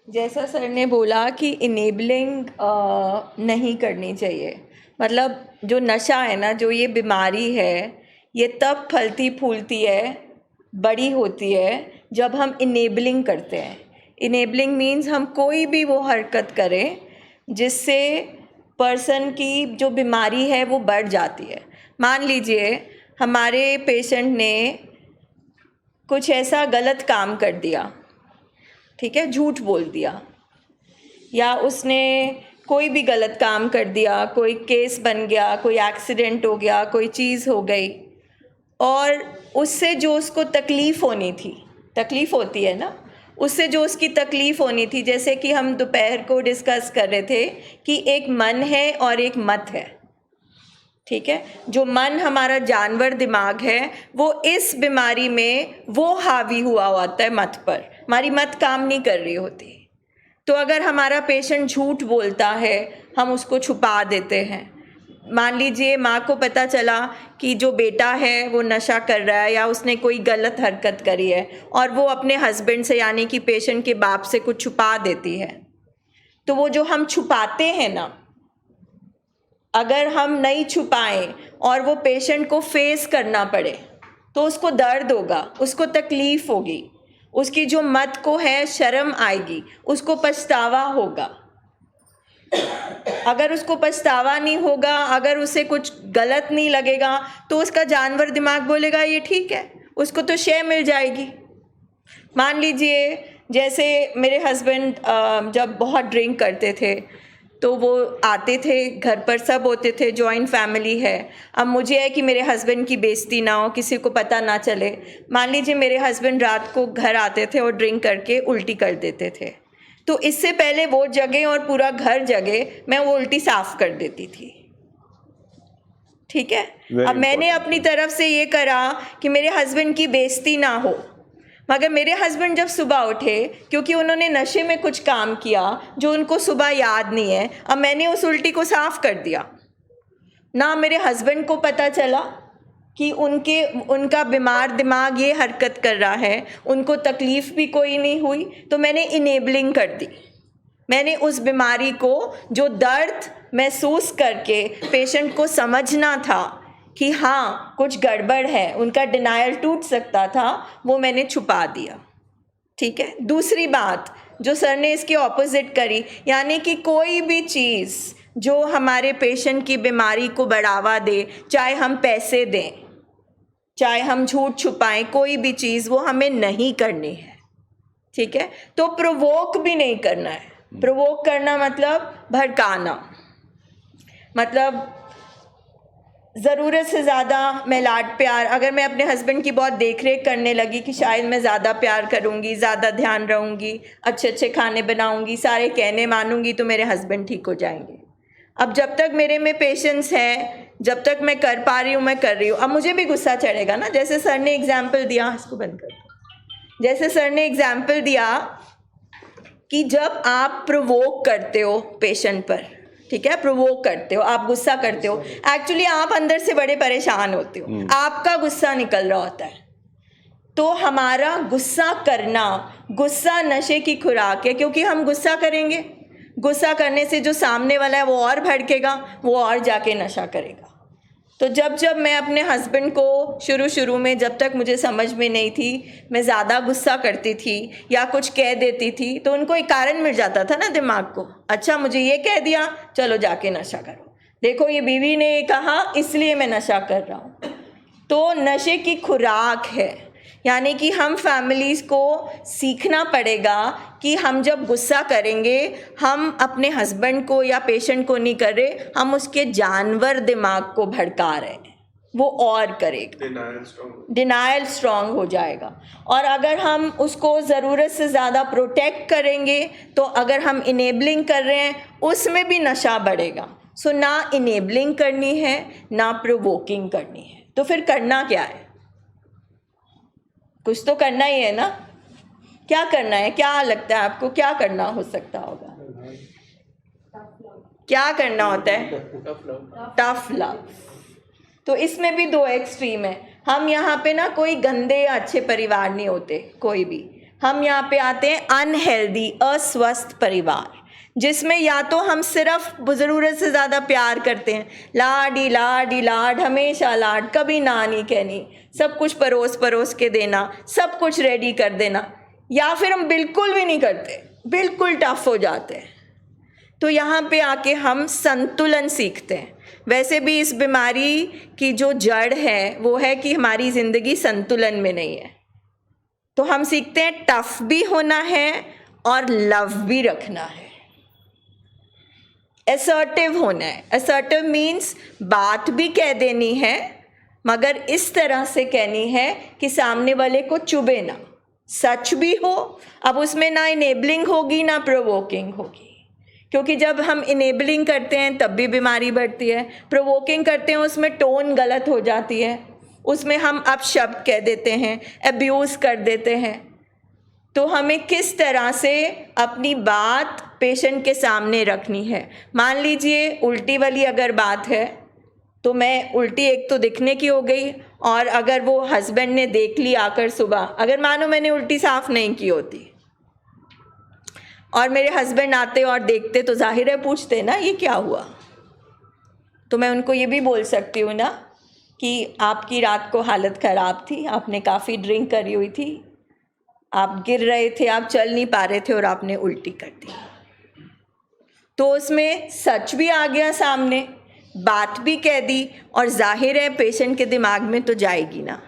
जैसा सर ने बोला कि इनेबलिंग नहीं करनी चाहिए। मतलब जो नशा है ना, जो ये बीमारी है, ये तब फलती फूलती है, बड़ी होती है जब हम इनेबलिंग करते हैं। इनेबलिंग मीन्स हम कोई भी वो हरकत करें जिससे पर्सन की जो बीमारी है वो बढ़ जाती है। मान लीजिए हमारे पेशेंट ने कुछ ऐसा गलत काम कर दिया, ठीक है, झूठ बोल दिया, या उसने कोई भी गलत काम कर दिया, कोई केस बन गया, कोई एक्सीडेंट हो गया, कोई चीज़ हो गई, और उससे जो उसको तकलीफ़ होनी थी, तकलीफ़ होती है ना, उससे जो उसकी तकलीफ़ होनी थी, जैसे कि हम दोपहर को डिस्कस कर रहे थे कि एक मन है और एक मत है, ठीक है। जो मन हमारा जानवर दिमाग है वो इस बीमारी में वो हावी हुआ होता है मत पर, हमारी मत काम नहीं कर रही होती। तो अगर हमारा पेशेंट झूठ बोलता है, हम उसको छुपा देते हैं। मान लीजिए माँ को पता चला कि जो बेटा है वो नशा कर रहा है या उसने कोई गलत हरकत करी है, और वो अपने हस्बैंड से यानी कि पेशेंट के बाप से कुछ छुपा देती है, तो वो जो हम छुपाते हैं ना, अगर हम नहीं छुपाएं और वो पेशेंट को फेस करना पड़े तो उसको दर्द होगा, उसको तकलीफ़ होगी, उसकी जो मत को है शर्म आएगी, उसको पछतावा होगा। अगर उसको पछतावा नहीं होगा, अगर उसे कुछ गलत नहीं लगेगा, तो उसका जानवर दिमाग बोलेगा ये ठीक है, उसको तो शय मिल जाएगी। मान लीजिए जैसे मेरे हस्बैंड जब बहुत ड्रिंक करते थे तो वो आते थे घर पर, सब होते थे, जॉइंट फैमिली है। अब मुझे है कि मेरे हस्बैंड की बेइज्जती ना हो, किसी को पता ना चले। मान लीजिए मेरे हस्बैंड रात को घर आते थे और ड्रिंक करके उल्टी कर देते थे, तो इससे पहले वो जगह और पूरा घर जगह मैं वो उल्टी साफ कर देती थी, ठीक है। अब मैंने अपनी तरफ से ये करा कि मेरे हस्बैंड की बेइज्जती ना हो, मगर मेरे हस्बैंड जब सुबह उठे, क्योंकि उन्होंने नशे में कुछ काम किया जो उनको सुबह याद नहीं है, अब मैंने उस उल्टी को साफ कर दिया ना, मेरे हस्बैंड को पता चला कि उनका बीमार दिमाग ये हरकत कर रहा है, उनको तकलीफ़ भी कोई नहीं हुई, तो मैंने इनेबलिंग कर दी। मैंने उस बीमारी को, जो दर्द महसूस करके पेशेंट को समझना था कि हाँ कुछ गड़बड़ है, उनका डिनायल टूट सकता था, वो मैंने छुपा दिया, ठीक है। दूसरी बात जो सर ने इसके ऑपोजिट करी, यानी कि कोई भी चीज़ जो हमारे पेशेंट की बीमारी को बढ़ावा दे, चाहे हम पैसे दें, चाहे हम झूठ छुपाएं, कोई भी चीज़ वो हमें नहीं करनी है, ठीक है। तो प्रोवोक भी नहीं करना है। प्रोवोक करना मतलब भड़काना, मतलब ज़रूरत से ज़्यादा मैं लाड प्यार, अगर मैं अपने हस्बैंड की बहुत देख रेख करने लगी कि शायद मैं ज़्यादा प्यार करूँगी, ज़्यादा ध्यान रहूँगी, अच्छे अच्छे खाने बनाऊँगी, सारे कहने मानूँगी, तो मेरे हस्बैंड ठीक हो जाएंगे। अब जब तक मेरे में पेशेंस है, जब तक मैं कर पा रही हूँ, मैं कर रही हूँ। अब मुझे भी गुस्सा चढ़ेगा ना, जैसे सर ने एग्जाम्पल दिया, इसको बंद कर दो, जैसे सर ने एग्जाम्पल दिया कि जब आप प्रोवोक करते हो पेशेंट पर, ठीक है, प्रोवोक करते हो, आप गुस्सा करते हो, एक्चुअली आप अंदर से बड़े परेशान होते हो, आपका गुस्सा निकल रहा होता है। तो हमारा गुस्सा करना, गुस्सा नशे की खुराक है, क्योंकि हम गुस्सा करेंगे, गुस्सा करने से जो सामने वाला है वो और भड़केगा, वो और जाके नशा करेगा। तो जब मैं अपने हस्बैंड को शुरू में, जब तक मुझे समझ में नहीं थी, मैं ज़्यादा गुस्सा करती थी या कुछ कह देती थी, तो उनको एक कारण मिल जाता था ना दिमाग को, अच्छा मुझे ये कह दिया, चलो जाके नशा करो, देखो ये बीवी ने कहा इसलिए मैं नशा कर रहा हूँ। तो नशे की खुराक है, यानी कि हम फैमिलीज़ को सीखना पड़ेगा कि हम जब गुस्सा करेंगे, हम अपने हस्बैंड को या पेशेंट को नहीं कर रहे, हम उसके जानवर दिमाग को भड़का रहे हैं, वो और करेगा, डिनायल स्ट्रॉन्ग हो जाएगा। और अगर हम उसको ज़रूरत से ज़्यादा प्रोटेक्ट करेंगे, तो अगर हम इनेबलिंग कर रहे हैं, उसमें भी नशा बढ़ेगा। सो ना इनेबलिंग करनी है, ना प्रोवोकिंग करनी है, तो फिर करना क्या है? कुछ तो करना ही है ना। क्या करना है? क्या लगता है आपको क्या करना हो सकता होगा? क्या करना होता है? Tough love. तो इसमें भी दो एक्सट्रीम है। हम यहाँ पे ना कोई गंदे अच्छे परिवार नहीं होते, कोई भी। हम यहाँ पे आते हैं अनहेल्दी, अस्वस्थ परिवार, जिसमें या तो हम सिर्फ ज़रूरत से ज़्यादा प्यार करते हैं, लाडी लाडी लाड, हमेशा लाड, कभी ना नहीं कहनी, सब कुछ परोस परोस के देना, सब कुछ रेडी कर देना, या फिर हम बिल्कुल भी नहीं करते, बिल्कुल टफ हो जाते हैं। तो यहाँ पे आके हम संतुलन सीखते हैं। वैसे भी इस बीमारी की जो जड़ है वो है कि हमारी ज़िंदगी संतुलन में नहीं है। तो हम सीखते हैं टफ भी होना है और लव भी रखना है, असर्टिव होना है। असर्टिव मीन्स बात भी कह देनी है, मगर इस तरह से कहनी है कि सामने वाले को चुभे ना, सच भी हो। अब उसमें ना इनेबलिंग होगी ना प्रोवोकिंग होगी, क्योंकि जब हम इनेबलिंग करते हैं तब भी बीमारी बढ़ती है, प्रोवोकिंग करते हैं उसमें टोन गलत हो जाती है, उसमें हम अपशब्द कह देते हैं, अब्यूज़ कर देते हैं। तो हमें किस तरह से अपनी बात पेशेंट के सामने रखनी है। मान लीजिए उल्टी वाली अगर बात है तो मैं उल्टी एक तो दिखने की हो गई, और अगर वो हस्बैंड ने देख ली आकर सुबह, अगर मानो मैंने उल्टी साफ़ नहीं की होती और मेरे हस्बैंड आते और देखते तो जाहिर है पूछते ना ये क्या हुआ। तो मैं उनको ये भी बोल सकती हूँ ना कि आपकी रात को हालत ख़राब थी, आपने काफ़ी ड्रिंक करी हुई थी, आप गिर रहे थे, आप चल नहीं पा रहे थे और आपने उल्टी कर दी। तो उसमें सच भी आ गया सामने, बात भी कह दी, और जाहिर है पेशेंट के दिमाग में तो जाएगी ना।